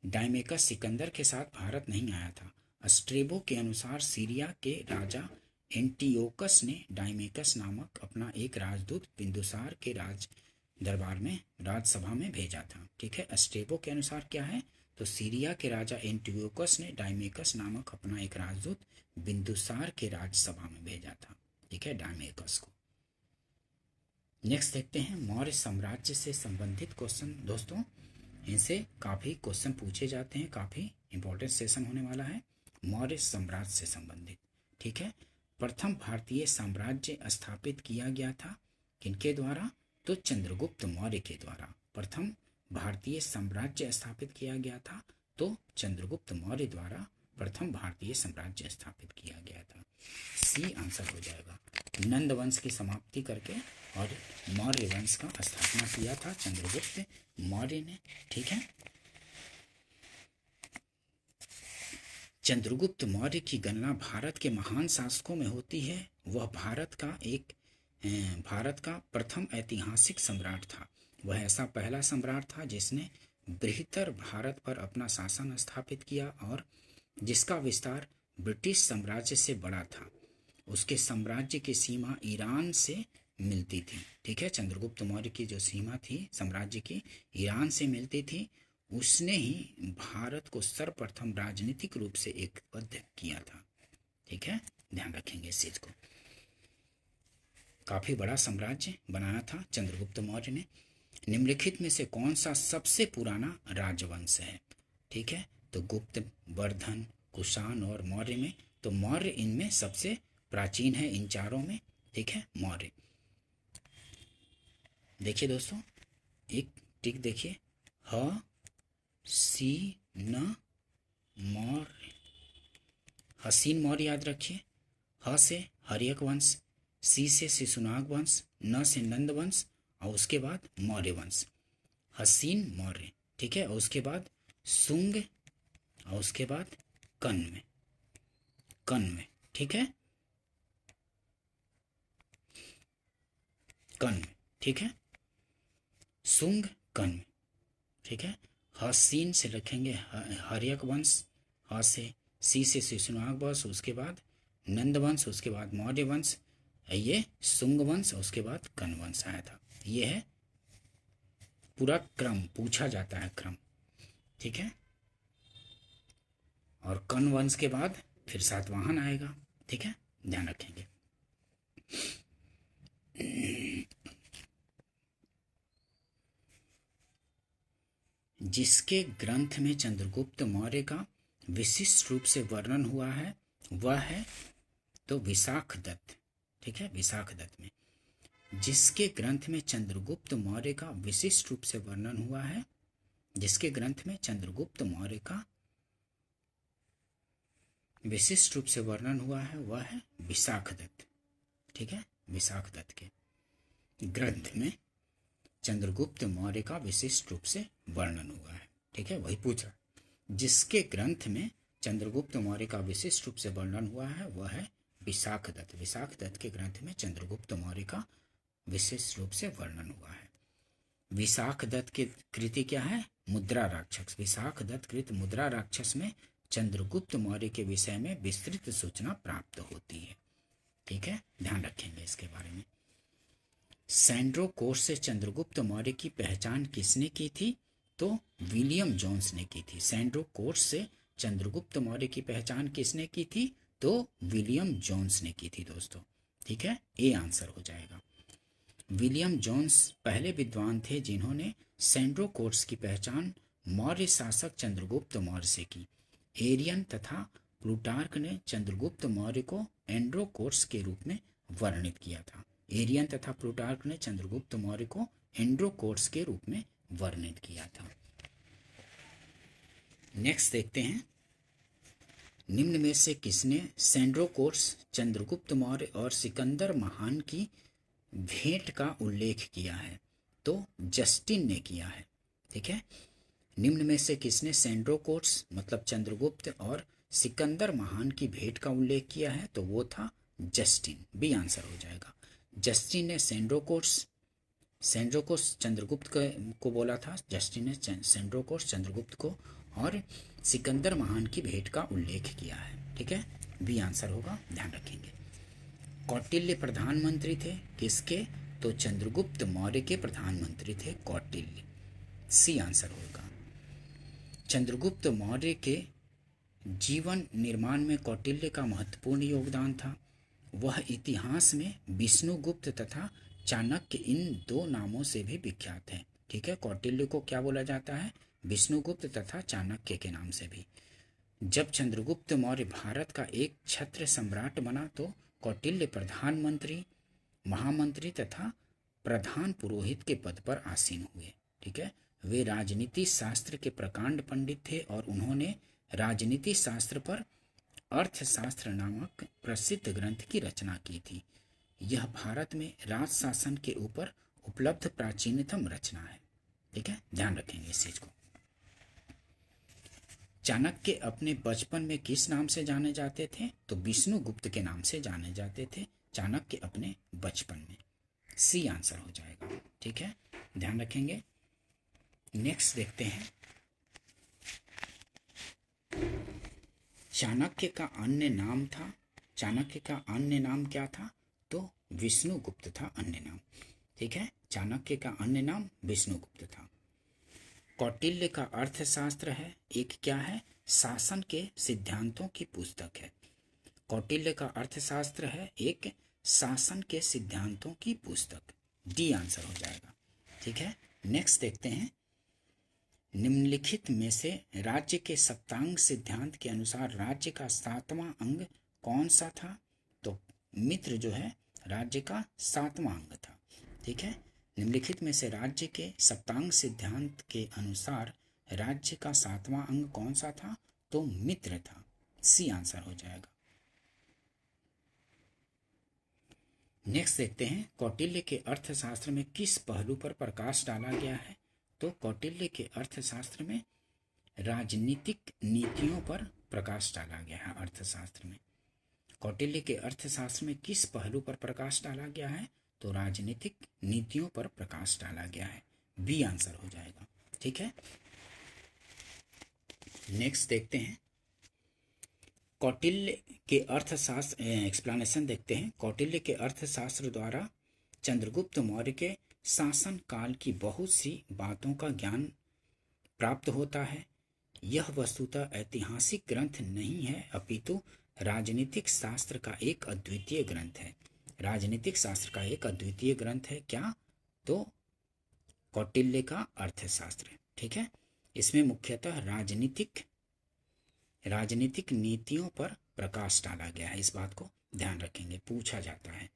[SPEAKER 1] डायमेकस सिकंदर के साथ भारत नहीं आया था। स्ट्रेबो के अनुसार सीरिया के राजा एंटियोकस ने डायमेकस नामक अपना एक राजदूत बिंदुसार के दरबार में राजसभा में भेजा था। ठीक है, स्ट्रेबो के अनुसार क्या है? तो सीरिया के राजा एंटियोकस ने डायमेकस नामक अपना एक राजदूत बिंदुसार के राजसभा में भेजा था। ठीक है, डायमेकस को। नेक्स्ट देखते हैं मौर्य साम्राज्य से संबंधित क्वेश्चन। दोस्तों इनसे काफ़ी क्वेश्चन पूछे जाते हैं, काफ़ी इंपॉर्टेंट सेशन होने वाला है मौर्य साम्राज्य से संबंधित। ठीक है, प्रथम भारतीय साम्राज्य स्थापित किया गया था किनके द्वारा? तो चंद्रगुप्त मौर्य के द्वारा प्रथम भारतीय साम्राज्य स्थापित किया गया था। तो चंद्रगुप्त मौर्य द्वारा प्रथम भारतीय साम्राज्य स्थापित किया गया था। सी आंसर हो जाएगा। नंद वंश की समाप्ति करके और मौर्य वंश का स्थापना किया था चंद्रगुप्त मौर्य ने। ठीक है, चंद्रगुप्त मौर्य की गणना भारत के महान शासकों में होती है। वह भारत का प्रथम ऐतिहासिक सम्राट था। वह ऐसा पहला सम्राट था जिसने बृहत्तर भारत पर अपना शासन स्थापित किया और जिसका विस्तार ब्रिटिश साम्राज्य से बड़ा था। उसके साम्राज्य की सीमा ईरान से मिलती थी। ठीक है, चंद्रगुप्त मौर्य की जो सीमा थी साम्राज्य की ईरान से मिलती थी। उसने ही भारत को सर्वप्रथम राजनीतिक रूप से एकबद्ध किया था। ठीक है, ध्यान रखेंगे इस चीज को। काफी बड़ा साम्राज्य बनाया था चंद्रगुप्त मौर्य ने। निम्नलिखित में से कौन सा सबसे पुराना राजवंश है? ठीक है, तो गुप्त, वर्धन, कुषाण और मौर्य में तो मौर्य इनमें सबसे प्राचीन है, इन चारों में। ठीक है, मौर्य। देखिए दोस्तों, एक टिक देखिए, ह सी न मौर्य, हसीन मौर्य याद रखिए। ह से हर्यक वंश, सी से शिशुनाग वंश, न से नंद वंश और उसके बाद मौर्य वंश। हसीन मौर्य। ठीक है, और उसके बाद सुंग और उसके बाद कन्व। ठीक है, कन्व। ठीक है, सुंग कन्व। ठीक है, हसीन से रखेंगे हर्यक वंश, ह से, सी से शिशुनाग वंश, उसके बाद नंद वंश, उसके बाद मौर्य वंश, ये सुंग वंश, उसके बाद कन्व वंश आया था। ये है पूरा क्रम, पूछा जाता है क्रम। ठीक है, और कन्व वंश के बाद फिर सातवाहन आएगा। ठीक है, ध्यान रखेंगे। जिसके ग्रंथ में चंद्रगुप्त मौर्य का विशिष्ट रूप से वर्णन हुआ है वह है तो विशाख दत्त। ठीक है, विशाख दत्त में जिसके ग्रंथ में चंद्रगुप्त मौर्य का विशिष्ट रूप से वर्णन हुआ है, जिसके ग्रंथ में चंद्रगुप्त मौर्य का विशिष्ट रूप से वर्णन हुआ है वह है विशाख दत्त। ठीक है, विशाख दत्त के ग्रंथ में चंद्रगुप्त मौर्य का विशिष्ट रूप से वर्णन हुआ है। ठीक है, वही पूछा, जिसके ग्रंथ में चंद्रगुप्त मौर्य का विशिष्ट रूप से वर्णन हुआ है वह है विशाख दत्त। विशाख दत्त के ग्रंथ में चंद्रगुप्त मौर्य का विशिष्ट रूप से वर्णन हुआ है। विशाख दत्त की कृति क्या है? मुद्रा राक्षस। विशाख दत्त कृत मुद्रा राक्षस में चंद्रगुप्त मौर्य के विषय में विस्तृत सूचना प्राप्त होती है। ठीक है, ध्यान रखेंगे इसके बारे में। सैंड्रो कोर्स से चंद्रगुप्त मौर्य की पहचान किसने की थी? तो विलियम जोन्स ने की थी। सैंड्रो कोर्स से चंद्रगुप्त मौर्य की पहचान किसने की थी? तो विलियम जोन्स ने की थी दोस्तों। ठीक है, ए आंसर हो जाएगा। विलियम जोन्स पहले विद्वान थे जिन्होंने सैंड्रो कोर्स की पहचान मौर्य शासक चंद्रगुप्त मौर्य से की। एरियन तथा प्लूटार्क ने चंद्रगुप्त मौर्य को एंड्रोकोर्स के रूप में वर्णित किया था। एरियन तथा प्लूटार्क ने चंद्रगुप्त मौर्य को एंड्रोकोर्स के रूप में वर्णित किया था। नेक्स्ट देखते हैं निम्न में से किसने सेंड्रोकोर्स, चंद्रगुप्त मौर्य और सिकंदर महान की भेंट का उल्लेख किया है? तो जस्टिन ने किया है। ठीक है, निम्न में से किसने सेंड्रोकोर्स मतलब चंद्रगुप्त और सिकंदर महान की भेंट का उल्लेख किया है? तो वो था जस्टिन। बी आंसर हो जाएगा। जस्टिन ने सेंड्रोकोर्स चंद्रगुप्त को बोला था, जस्टिन ने सेंड्रोकोर्स चंद्रगुप्त को और सिकंदर महान की भेंट का उल्लेख किया है। ठीक है, बी आंसर होगा, ध्यान रखेंगे। कौटिल्य प्रधानमंत्री थे किसके? तो चंद्रगुप्त मौर्य के प्रधानमंत्री थे कौटिल्य। सी आंसर होगा। चंद्रगुप्त मौर्य के जीवन निर्माण में कौटिल्य का महत्वपूर्ण योगदान था। वह इतिहास में विष्णुगुप्त तथा चाणक्य इन दो नामों से भी विख्यात हैं। ठीक है, कौटिल्य को क्या बोला जाता है? विष्णुगुप्त तथा चाणक्य के नाम से भी। जब चंद्रगुप्त मौर्य भारत का एक छत्र सम्राट बना तो कौटिल्य प्रधानमंत्री, महामंत्री तथा प्रधान पुरोहित के पद पर आसीन हुए। ठीक है, वे राजनीति शास्त्र के प्रकांड पंडित थे और उन्होंने राजनीति शास्त्र पर अर्थशास्त्र नामक प्रसिद्ध ग्रंथ की रचना की थी। यह भारत में राज शासन के ऊपर उपलब्ध प्राचीनतम रचना है। ठीक है, ध्यान रखेंगे इस चीज को। चाणक्य अपने बचपन में किस नाम से जाने जाते थे? तो विष्णुगुप्त के नाम से जाने जाते थे चाणक्य अपने बचपन में। सी आंसर हो जाएगा। ठीक है, ध्यान रखेंगे। नेक्स्ट देखते हैं, चाणक्य का अन्य नाम था, चाणक्य का अन्य नाम क्या था? तो विष्णुगुप्त था अन्य नाम। ठीक है, चाणक्य का अन्य नाम विष्णुगुप्त था। कौटिल्य का अर्थशास्त्र है एक क्या है? शासन के सिद्धांतों की पुस्तक है। कौटिल्य का अर्थशास्त्र है एक शासन के सिद्धांतों की पुस्तक। डी आंसर हो जाएगा। ठीक है, नेक्स्ट देखते हैं, निम्नलिखित में से राज्य के सप्तांग सिद्धांत के अनुसार राज्य का 7वां अंग कौन सा था? तो मित्र जो है राज्य का 7वां अंग था। ठीक है, निम्नलिखित में से राज्य के सप्तांग सिद्धांत के अनुसार राज्य का 7वां अंग कौन सा था? तो मित्र था। सी आंसर हो जाएगा। नेक्स्ट देखते हैं, कौटिल्य के अर्थशास्त्र में किस पहलू पर प्रकाश डाला गया है? तो कौटिल्य के अर्थशास्त्र में राजनीतिक नीतियों पर प्रकाश डाला गया है। अर्थशास्त्र में कौटिल्य के अर्थशास्त्र में किस पहलू पर प्रकाश डाला गया है? तो राजनीतिक नीतियों पर प्रकाश डाला गया है। बी आंसर हो जाएगा। ठीक है, नेक्स्ट देखते हैं, कौटिल्य के अर्थशास्त्र एक्सप्लेनेशन देखते हैं। कौटिल्य के अर्थशास्त्र द्वारा चंद्रगुप्त मौर्य के शासन काल की बहुत सी बातों का ज्ञान प्राप्त होता है। यह वस्तुतः ऐतिहासिक ग्रंथ नहीं है अपितु राजनीतिक शास्त्र का एक अद्वितीय ग्रंथ है। राजनीतिक शास्त्र का एक अद्वितीय ग्रंथ है क्या? तो कौटिल्य का अर्थशास्त्र। ठीक है, इसमें मुख्यतः राजनीतिक नीतियों पर प्रकाश डाला गया है। इस बात को ध्यान रखेंगे, पूछा जाता है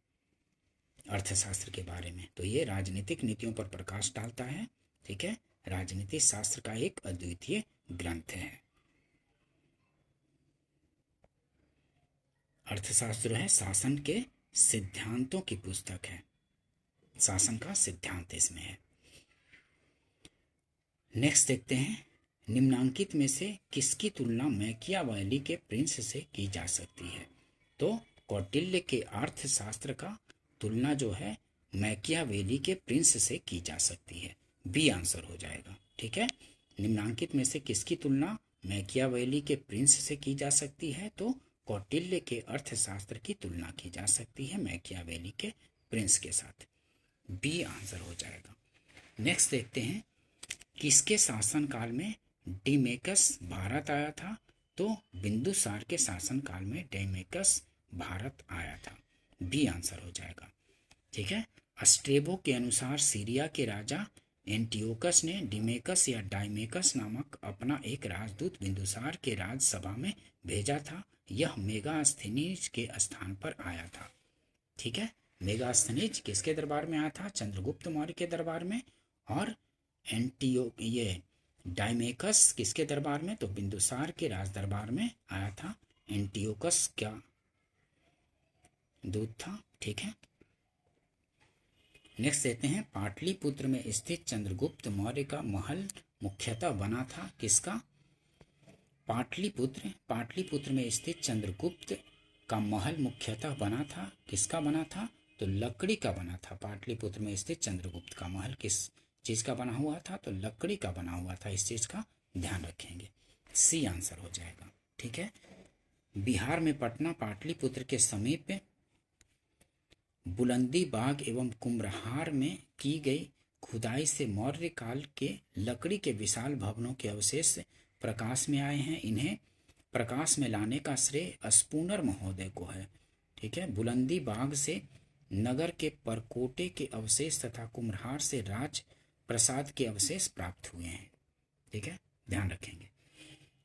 [SPEAKER 1] अर्थशास्त्र के बारे में, तो ये राजनीतिक नीतियों पर प्रकाश डालता है। ठीक है, राजनीतिक शास्त्र का एक अद्वितीय ग्रंथ है। अर्थशास्त्र है शासन के सिद्धांतों की पुस्तक है। शासन का सिद्धांत इसमें है। नेक्स्ट देखते हैं, निम्नांकित में से किसकी तुलना मैकियावेली के प्रिंस से की जा सकती है? तो कौटिल्य के अर्थशास्त्र का तुलना जो है मैकियावेली के प्रिंस से की जा सकती है। बी आंसर हो जाएगा। ठीक है, निम्नांकित में से किसकी तुलना मैकियावेली के प्रिंस से की जा सकती है? तो कौटिल्य के अर्थशास्त्र की तुलना की जा सकती है मैकियावेली के प्रिंस के साथ। बी आंसर हो जाएगा। नेक्स्ट देखते हैं, किसके शासनकाल में डिमेकस भारत आया था? तो बिंदुसार के शासनकाल में डिमेकस भारत आया था। बी आंसर हो जाएगा। ठीक है, स्ट्रेबो के अनुसार सीरिया के राजा एंटियोकस ने डिमेकस या डाइमेकस नामक अपना एक राजदूत बिंदुसार के राजसभा में भेजा था। यह मेगास्थनीज के स्थान पर आया था। ठीक है, मेगास्थनीज किसके दरबार में आया था? चंद्रगुप्त मौर्य के दरबार में। और ये डाइमेकस किसके दरबार में? तो बिंदुसार के राज दरबार में आया था एंटियोकस क्या दूत था। ठीक है, नेक्स्ट देते हैं, पाटलिपुत्र में स्थित चंद्रगुप्त मौर्य का महल मुख्यतः बना था किसका। पाटलिपुत्र में स्थित चंद्रगुप्त का महल मुख्यतः बना था किसका बना था, तो लकड़ी का बना था। पाटलिपुत्र में स्थित चंद्रगुप्त का महल किस चीज का बना हुआ था, तो लकड़ी का बना हुआ था। इस चीज का ध्यान रखेंगे, सी आंसर हो जाएगा। ठीक है, बिहार में पटना पाटलिपुत्र के समीप बुलंदी बाग एवं कुम्भरहार में की गई खुदाई से मौर्य काल के लकड़ी के विशाल भवनों के अवशेष प्रकाश में आए हैं। इन्हें प्रकाश में लाने का श्रेय स्पूनर महोदय को है। ठीक है, बुलंदी बाग से नगर के परकोटे के अवशेष तथा कुम्भरहार से राज प्रसाद के अवशेष प्राप्त हुए हैं। ठीक है, ध्यान रखेंगे।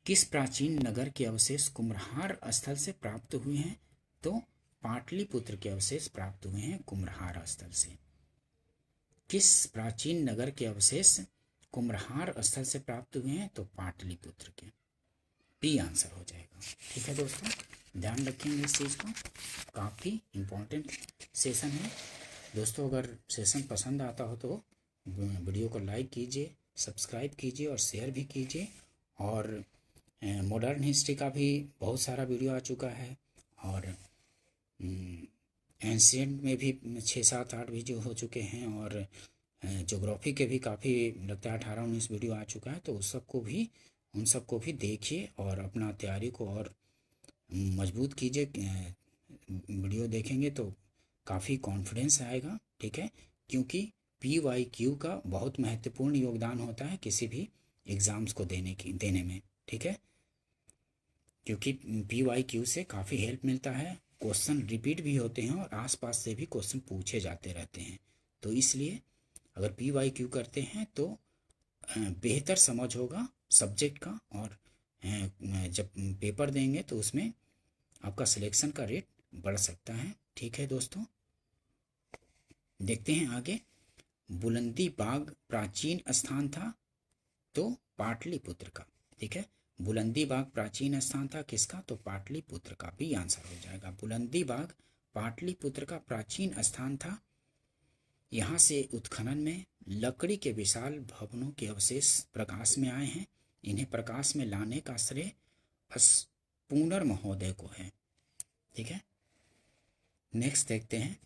[SPEAKER 1] किस प्राचीन नगर के अवशेष कुम्भरहार स्थल से प्राप्त हुए हैं, तो पाटलिपुत्र के अवशेष प्राप्त हुए हैं कुम्भरहार स्थल से। किस प्राचीन नगर के अवशेष कुम्भरहार स्थल से प्राप्त हुए हैं, तो पाटलिपुत्र के। बी आंसर हो जाएगा। ठीक है दोस्तों, ध्यान रखेंगे इस चीज़ को, काफ़ी इम्पोर्टेंट सेशन है दोस्तों। अगर सेशन पसंद आता हो तो वीडियो को लाइक कीजिए, सब्सक्राइब कीजिए और शेयर भी कीजिए। और मॉडर्न हिस्ट्री का भी बहुत सारा वीडियो आ चुका है, और एंशिएंट में भी 6, 7, 8 वीडियो हो चुके हैं, और ज्योग्राफी के भी काफ़ी लगता है 18, 19 वीडियो आ चुका है। तो उन सबको भी देखिए और अपना तैयारी को और मजबूत कीजिए। वीडियो देखेंगे तो काफ़ी कॉन्फिडेंस आएगा। ठीक है, क्योंकि PYQ का बहुत महत्वपूर्ण योगदान होता है किसी भी एग्ज़ाम्स को देने में। ठीक है, क्योंकि PYQ से काफ़ी हेल्प मिलता है, क्वेश्चन रिपीट भी होते हैं और आसपास से भी क्वेश्चन पूछे जाते रहते हैं। तो इसलिए अगर PYQ करते हैं तो बेहतर समझ होगा सब्जेक्ट का, और जब पेपर देंगे तो उसमें आपका सिलेक्शन का रेट बढ़ सकता है। ठीक है दोस्तों, देखते हैं आगे। बुलंदी बाग प्राचीन स्थान था, तो पाटलिपुत्र का। ठीक है, बुलंदी बाग प्राचीन स्थान था किसका, तो पाटलिपुत्र का। भी आंसर हो जाएगा। बुलंदी बाग पाटलिपुत्र का प्राचीन स्थान था। यहाँ से उत्खनन में लकड़ी के विशाल भवनों के अवशेष प्रकाश में आए हैं। इन्हें प्रकाश में लाने का श्रेय स्पूनर महोदय को है। ठीक है, नेक्स्ट देखते हैं,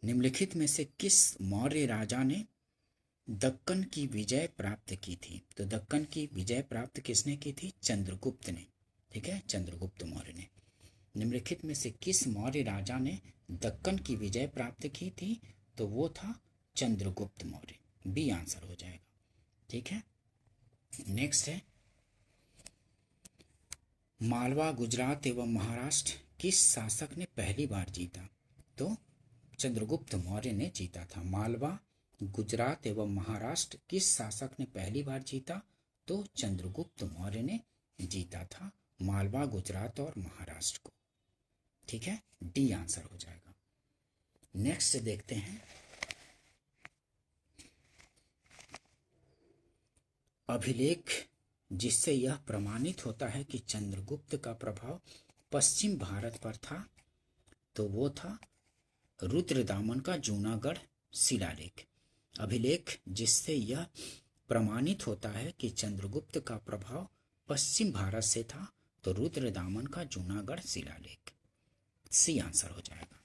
[SPEAKER 1] निम्नलिखित में से किस मौर्य राजा ने दक्कन की विजय प्राप्त की थी, तो दक्कन की विजय प्राप्त किसने की थी, चंद्रगुप्त ने। ठीक है, चंद्रगुप्त मौर्य ने। निम्नलिखित में से किस मौर्य राजा ने दक्कन की विजय प्राप्त की थी, तो वो था चंद्रगुप्त मौर्य। बी आंसर हो जाएगा। ठीक है, नेक्स्ट है, मालवा, गुजरात एवं महाराष्ट्र किस शासक ने पहली बार जीता, तो चंद्रगुप्त मौर्य ने जीता था। मालवा, गुजरात एवं महाराष्ट्र किस शासक ने पहली बार जीता, तो चंद्रगुप्त मौर्य ने जीता था मालवा, गुजरात और महाराष्ट्र को। ठीक है, डी आंसर हो जाएगा। नेक्स्ट देखते हैं, अभिलेख जिससे यह प्रमाणित होता है कि चंद्रगुप्त का प्रभाव पश्चिम भारत पर था, तो वो था रुद्रदामन का जूनागढ़ शिलालेख। अभिलेख जिससे यह प्रमाणित होता है कि चंद्रगुप्त का प्रभाव पश्चिम भारत से था, तो रुद्रदामन का जूनागढ़ शिलालेख। सी आंसर हो जाएगा।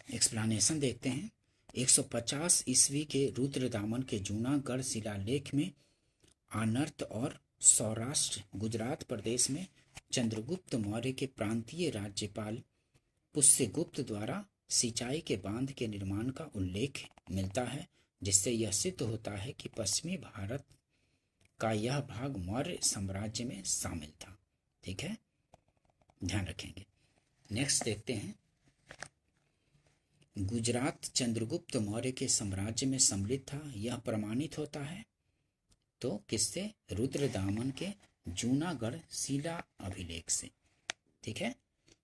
[SPEAKER 1] एक्सप्लेनेशन देखते हैं। 150 ईस्वी के रुद्रदामन के जूनागढ़ शिलालेख में आनर्त और सौराष्ट्र गुजरात प्रदेश में चंद्रगुप्त मौर्य के प्रांतीय राज्यपाल पुष्यगुप्त द्वारा सिंचाई के बांध के निर्माण का उल्लेख मिलता है, जिससे यह सिद्ध होता है कि पश्चिमी भारत का यह भाग मौर्य साम्राज्य में शामिल था। ठीक है, ध्यान रखेंगे। नेक्स्ट देखते हैं, गुजरात चंद्रगुप्त मौर्य के साम्राज्य में सम्मिलित था, यह प्रमाणित होता है तो किससे, रुद्रदामन के जूनागढ़ शिला अभिलेख से। ठीक है,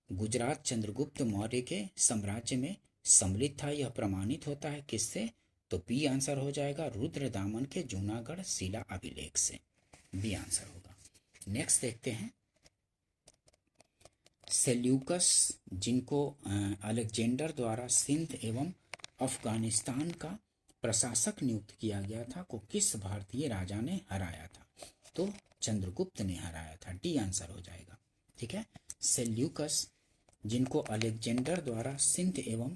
[SPEAKER 1] गुजरात चंद्रगुप्त मौर्य के साम्राज्य में सम्मिलित था, यह प्रमाणित होता है किससे, तो बी आंसर हो जाएगा, रुद्रदामन के जूनागढ़ शिला अभिलेख से। बी आंसर होगा। नेक्स्ट देखते हैं, सेल्यूकस जिनको अलेक्जेंडर द्वारा सिंध एवं अफगानिस्तान का प्रशासक नियुक्त किया गया था, को किस भारतीय राजा ने हराया था? तो चंद्रगुप्त ने हराया था, डी आंसर हो जाएगा। ठीक है, सेल्यूकस जिनको अलेक्जेंडर द्वारा सिंध एवं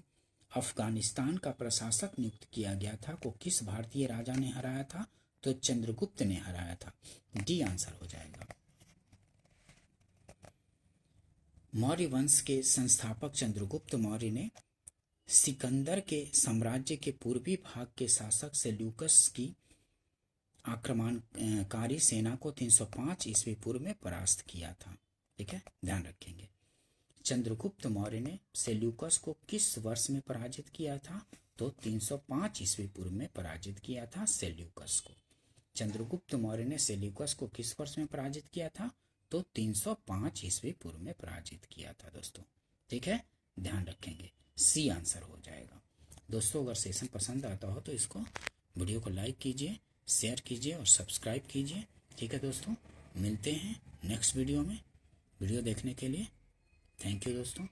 [SPEAKER 1] अफगानिस्तान का प्रशासक नियुक्त किया गया था, को किस भारतीय राजा ने हराया था? तो चंद्रगुप्त ने हराया था, डी आंसर हो जाएगा। मौर्य वंश के संस्थापक चंद्रगुप्त मौर्य ने सिकंदर के साम्राज्य के पूर्वी भाग के शासक सेल्यूकस की आक्रमणकारी सेना को 305 ईस्वी पूर्व में परास्त किया था। ठीक है, ध्यान रखेंगे। चंद्रगुप्त मौर्य ने सेल्यूकस को किस वर्ष में पराजित किया था? तो 305 ईस्वी पूर्व में पराजित किया था सेल्यूकस को। चंद्रगुप्त मौर्य ने सेल्यूकस को किस वर्ष में पराजित किया था? तो 305 ईस्वी पूर्व में पराजित किया था दोस्तों। ठीक है, ध्यान रखेंगे, सी आंसर हो जाएगा। दोस्तों अगर सेशन पसंद आता हो तो इसको वीडियो को लाइक कीजिए, शेयर कीजिए और सब्सक्राइब कीजिए। ठीक है दोस्तों, मिलते हैं नेक्स्ट वीडियो में। वीडियो देखने के लिए थैंक यू दोस्तों।